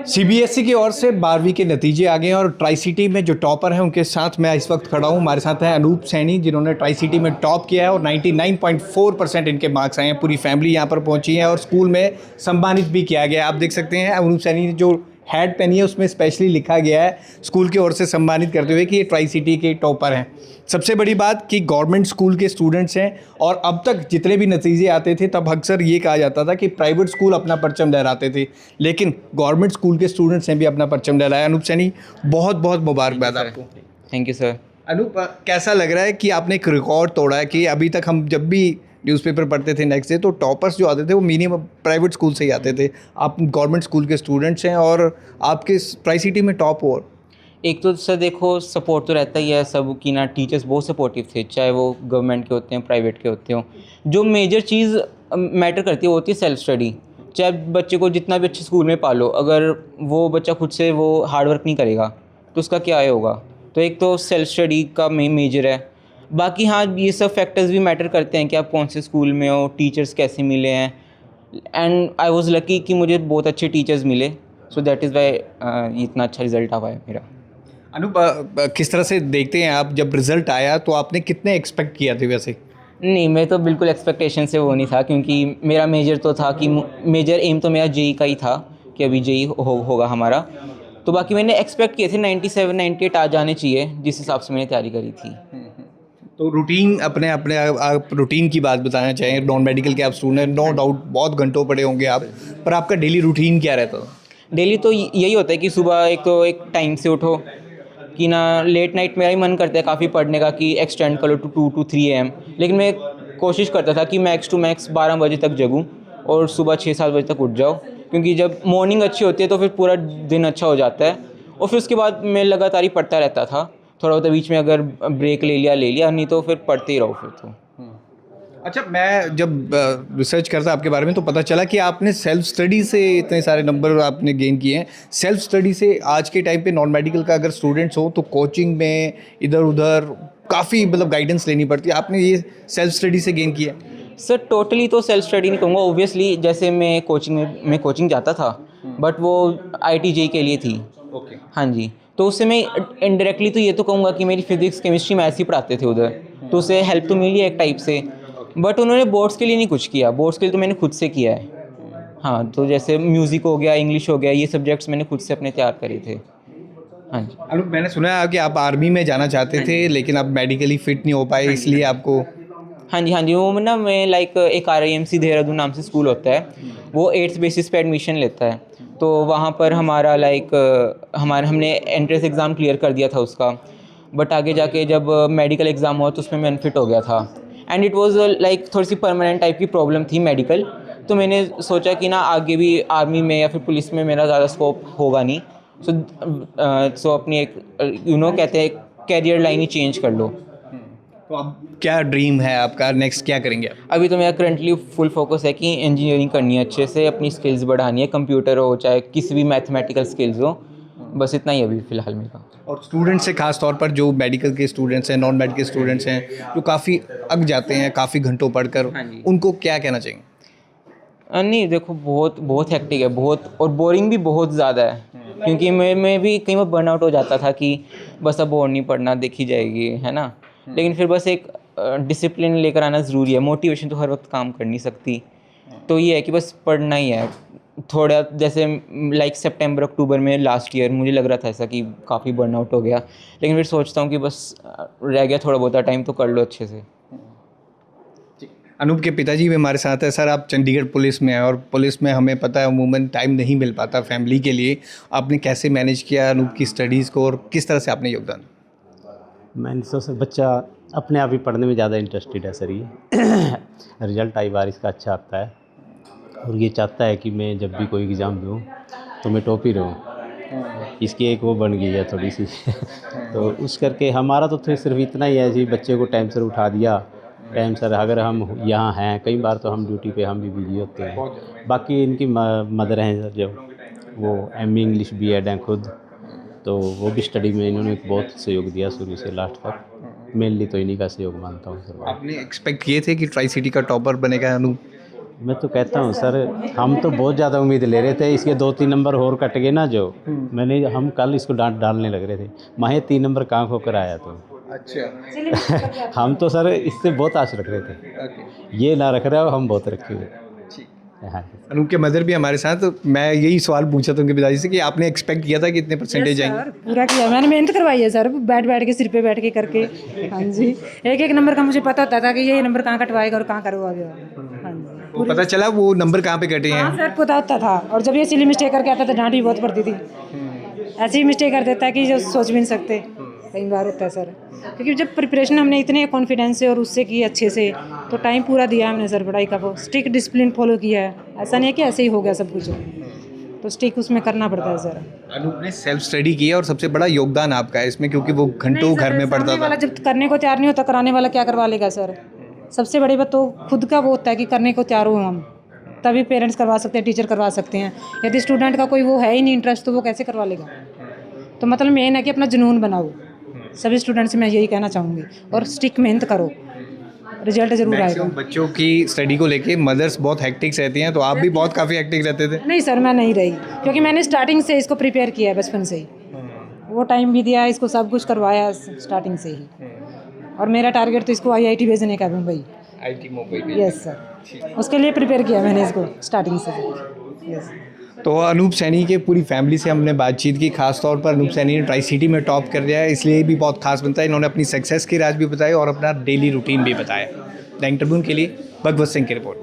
CBSE की ओर से 12वीं के नतीजे आ गए हैं और ट्राई सिटी में जो टॉपर हैं उनके साथ मैं इस वक्त खड़ा हूँ। हमारे साथ हैं अनूप सैनी, जिन्होंने ट्राई सिटी में टॉप किया है और 99.4% इनके मार्क्स आए हैं। पूरी फैमिली यहाँ पर पहुँची है और स्कूल में सम्मानित भी किया गया। आप देख सकते हैं अनूप सैनी ने जो हैट पहनी है उसमें स्पेशली लिखा गया है स्कूल की ओर से सम्मानित करते हुए कि ये ट्राई सिटी के टॉपर हैं। सबसे बड़ी बात कि गवर्नमेंट स्कूल के स्टूडेंट्स हैं और अब तक जितने भी नतीजे आते थे तब अक्सर ये कहा जाता था कि प्राइवेट स्कूल अपना परचम लहराते थे, लेकिन गवर्नमेंट स्कूल के स्टूडेंट्स ने भी अपना परचम लहराया। अनूप सैनी, बहुत बहुत मुबारकबाद आपको। Thank you sir. अनूप, कैसा लग रहा है कि आपने एक रिकॉर्ड तोड़ा है कि अभी तक हम जब भी न्यूज़पेपर पढ़ते थे नेक्स्ट डे तो टॉपर्स जो आते थे वो मिनिमम प्राइवेट स्कूल से ही आते थे। आप गवर्नमेंट स्कूल के स्टूडेंट्स हैं और आपके ट्राई सिटी में टॉप हो। एक तो सर देखो, सपोर्ट तो रहता ही है सब की ना, टीचर्स बहुत सपोर्टिव थे, चाहे वो गवर्नमेंट के होते हैं प्राइवेट के होते हो। जो मेजर चीज़ मैटर करती है वो होती है सेल्फ स्टडी। चाहे बच्चे को जितना भी अच्छे स्कूल में पालो, अगर वो बच्चा खुद से वो हार्ड वर्क नहीं करेगा तो उसका क्या होगा। तो एक तो सेल्फ स्टडी का मेजर है। बाकी हाँ, ये सब फैक्टर्स भी मैटर करते हैं कि आप कौन से स्कूल में हो, टीचर्स कैसे मिले हैं। एंड आई वॉज लकी कि मुझे बहुत अच्छे टीचर्स मिले, सो दैट इज़ वाई इतना अच्छा रिजल्ट आया है मेरा। अनूप, किस तरह से देखते हैं आप, जब रिज़ल्ट आया तो आपने कितने एक्सपेक्ट किया थे वैसे? नहीं, मैं तो बिल्कुल एक्सपेक्टेशन से वो नहीं था, क्योंकि मेरा मेजर तो था कि मेजर एम तो मेरा जेई का ही था कि अभी जेई होगा हमारा। तो बाकी मैंने एक्सपेक्ट किए थे 97 98 आ जाने चाहिए, जिस हिसाब से मैंने तैयारी करी थी। तो रूटीन अपने अपने आप रूटीन की बात बताना चाहें। नॉन मेडिकल के आप स्टूडेंट, नो डाउट बहुत घंटों पढ़े होंगे आप, पर आपका डेली रूटीन क्या रहता था? डेली तो यही होता है कि सुबह एक टाइम से उठो कि ना, लेट नाइट मेरा ही मन करता है काफ़ी पढ़ने का कि एक्सटेंड करो टू 2 to 3 AM, लेकिन मैं कोशिश करता था कि मैक्स टू मैक्स 12 बजे तक जगूँ और सुबह 6-7 बजे तक उठ जाओ, क्योंकि जब मॉर्निंग अच्छी होती है तो फिर पूरा दिन अच्छा हो जाता है। और फिर उसके बाद मैं लगातार ही पढ़ता रहता था, थोड़ा बहुत बीच में अगर ब्रेक ले लिया, नहीं तो फिर पढ़ते ही रहो फिर तो। अच्छा, मैं जब रिसर्च करता आपके बारे में तो पता चला कि आपने सेल्फ स्टडी से इतने सारे नंबर आपने गेन किए हैं। सेल्फ स्टडी से आज के टाइम पे नॉन मेडिकल का अगर स्टूडेंट्स हो तो कोचिंग में इधर उधर काफ़ी मतलब गाइडेंस लेनी पड़ती है, आपने ये सेल्फ स्टडी से गेन किया? सर टोटली तो सेल्फ स्टडी नहीं कहूँगा, ओब्वियसली जैसे मैं कोचिंग जाता था, बट वो IIT JEE के लिए थी। ओके। हाँ जी, तो उससे मैं इनडायरेक्टली तो ये तो कहूँगा कि मेरी फिजिक्स केमिस्ट्री मैथ्स ही पढ़ाते थे उधर, तो उससे हेल्प तो मिली है एक टाइप से। बट उन्होंने बोर्ड्स के लिए नहीं कुछ किया, बोर्ड्स के लिए तो मैंने खुद से किया है। हाँ, तो जैसे म्यूज़िक हो गया, इंग्लिश हो गया, ये सब्जेक्ट्स मैंने खुद से अपने तैयार करे थे। हाँ जी। अनु, मैंने सुना है कि आप आर्मी में जाना चाहते थे लेकिन आप मेडिकली फिट नहीं हो पाए, इसलिए आपको। हाँ जी, वो ना मैं लाइक एक RIMC देहरादून नाम से स्कूल होता है, वो 8th बेसिस पे एडमिशन लेता है। तो वहाँ पर हमारा लाइक हमने एंट्रेंस एग्ज़ाम क्लियर कर दिया था उसका, बट आगे जाके जब मेडिकल एग्ज़ाम हुआ तो उसमें मैं अनफिट हो गया था। एंड इट वाज लाइक थोड़ी सी परमानेंट टाइप की प्रॉब्लम थी मेडिकल। तो मैंने सोचा कि ना आगे भी आर्मी में या फिर पुलिस में मेरा ज़्यादा स्कोप होगा नहीं, सो अपनी एक कहते हैं कैरियर लाइन ही चेंज कर लो। तो अब क्या ड्रीम है आपका, नेक्स्ट क्या करेंगे आप? अभी तो मेरा करंटली फुल फोकस है कि इंजीनियरिंग करनी है, अच्छे से अपनी स्किल्स बढ़ानी है, कंप्यूटर हो चाहे किसी भी मैथमेटिकल स्किल्स हो, बस इतना ही अभी फ़िलहाल मेरा। और स्टूडेंट्स से खास तौर पर जो मेडिकल के स्टूडेंट्स हैं, नॉन मेडिकल स्टूडेंट्स हैं, जो काफ़ी अग जाते हैं काफ़ी घंटों पढ़कर, हाँ जी। उनको क्या कहना चाहेंगे? नहीं देखो, बहुत बहुत हेक्टिक है, बहुत, और बोरिंग भी बहुत ज़्यादा है, क्योंकि मैं भी कई बार बर्नआउट हो जाता था कि बस अब और नहीं पढ़ना, देखी जाएगी, है ना। लेकिन फिर बस एक डिसिप्लिन लेकर आना ज़रूरी है, मोटिवेशन तो हर वक्त काम कर नहीं सकती। तो ये है कि बस पढ़ना ही है थोड़ा, जैसे लाइक सितंबर अक्टूबर में लास्ट ईयर मुझे लग रहा था ऐसा कि काफ़ी बर्नआउट हो गया, लेकिन फिर सोचता हूँ कि बस रह गया थोड़ा बहुत टाइम, तो कर लो अच्छे से। अनूप के पिताजी भी हमारे साथ है। सर, आप चंडीगढ़ पुलिस में हैं और पुलिस में हमें पता है अमूमन टाइम नहीं मिल पाता फैमिली के लिए। आपने कैसे मैनेज किया अनूप की स्टडीज़ को और किस तरह से आपने योगदान? मैंने सोचा बच्चा अपने आप ही पढ़ने में ज़्यादा इंटरेस्टेड है सर, ये रिजल्ट आई बार इसका अच्छा आता है और ये चाहता है कि मैं जब भी कोई एग्ज़ाम दूँ तो मैं टॉप ही रहूँ। इसकी एक वो बन गई है थोड़ी सी तो उस करके हमारा तो सिर्फ इतना ही है जी, बच्चे को टाइम से उठा दिया, टाइम सर अगर हम यहाँ हैं, कई बार तो हम ड्यूटी पे हम भी बिजी होते हैं। बाकी इनकी मदर हैं सर, जो वो MA इंग्लिश B.Ed हैं खुद, तो वो भी स्टडी में इन्होंने बहुत सहयोग दिया शुरू से लास्ट तक। मेनली तो इन्हीं का सहयोग मानता हूँ सर। आपने एक्सपेक्ट किए थे कि ट्राई सिटी का टॉपर बनेगा अनूप? मैं तो कहता हूँ सर, हम तो बहुत ज़्यादा उम्मीद ले रहे थे, इसके 2-3 नंबर और कट गए ना जो, हम कल इसको डांट डालने लग रहे थे, माहे 3 नंबर कहाँ होकर आया तो। अच्छा। हम तो सर इससे बहुत आश रख रहे थे, ये ना रख रहे हो, हम बहुत रखे हुए। हाँ। अनूप के मदर भी हमारे साथ, तो मैं यही सवाल पूछा था उनके पिताजी से कि आपने एक्सपेक्ट किया था कि इतने परसेंटेज आएंगे? सर पूरा किया मैंने, मेहनत करवाई है सर, बैठ बैठ के सिर पे बैठ के करके। हाँ जी, एक एक नंबर का मुझे पता होता था कि ये नंबर कहाँ कटवाएगा और कहाँ करवाएगा। हाँ जी, वो पता चला वो नंबर कहाँ पे कटे हैं? हाँ सर पता होता था। और जब ये सिली मिस्टेक करके आता था डांट भी बहुत पड़ती थी। ऐसी मिस्टेक कर देता है कि जो सोच भी नहीं सकते, कई बार होता है सर। क्योंकि जब प्रिपरेशन हमने इतने कॉन्फिडेंस से और उससे की अच्छे से, तो टाइम पूरा दिया हमने सर पढ़ाई का, वो स्ट्रिक्ट डिसिप्लिन फॉलो किया है। ऐसा नहीं है कि ऐसे ही हो गया सब कुछ, तो स्टिक उसमें करना पड़ता है सर। अनूप ने सेल्फ स्टडी किया और सबसे बड़ा योगदान आपका है इसमें, क्योंकि वो घंटों घर में पढ़ता सामने था। वाला जब करने को तैयार नहीं होता, कराने वाला क्या करवा लेगा सर। सबसे बड़ी बात तो खुद का वो होता है कि करने को तैयार हो हम, तभी पेरेंट्स करवा सकते हैं, टीचर करवा सकते हैं। यदि स्टूडेंट का कोई वो है ही नहीं इंटरेस्ट, तो वो कैसे करवा लेगा। तो मतलब मेन है कि अपना जुनून बनाओ, सभी स्टूडेंट से मैं यही कहना चाहूँगी, और स्टिक मेहनत करो, रिजल्ट जरूर आएगा। मैक्सिमम बच्चों की स्टडी को लेके मदर्स बहुत हेक्टिक रहती हैं, तो आप भी बहुत काफ़ी हेक्टिक रहते थे? नहीं सर, मैं नहीं रही, क्योंकि मैंने स्टार्टिंग से इसको प्रिपेयर किया है, बचपन से ही वो टाइम भी दिया है, इसको सब कुछ करवाया स्टार्टिंग से ही। और मेरा टारगेट तो इसको IIT भेजने का है Mumbai. IT Mumbai. Yes sir, उसके लिए प्रिपेयर किया मैंने इसको स्टार्टिंग से। यस। तो अनूप सैनी के पूरी फैमिली से हमने बातचीत की, खास तौर पर अनूप सैनी ने ट्राई सिटी में टॉप कर दिया है, इसलिए भी बहुत खास बनता है। इन्होंने अपनी सक्सेस के राज भी बताए और अपना डेली रूटीन भी बताया। द इंटरव्यू के लिए भगवत सिंह की रिपोर्ट।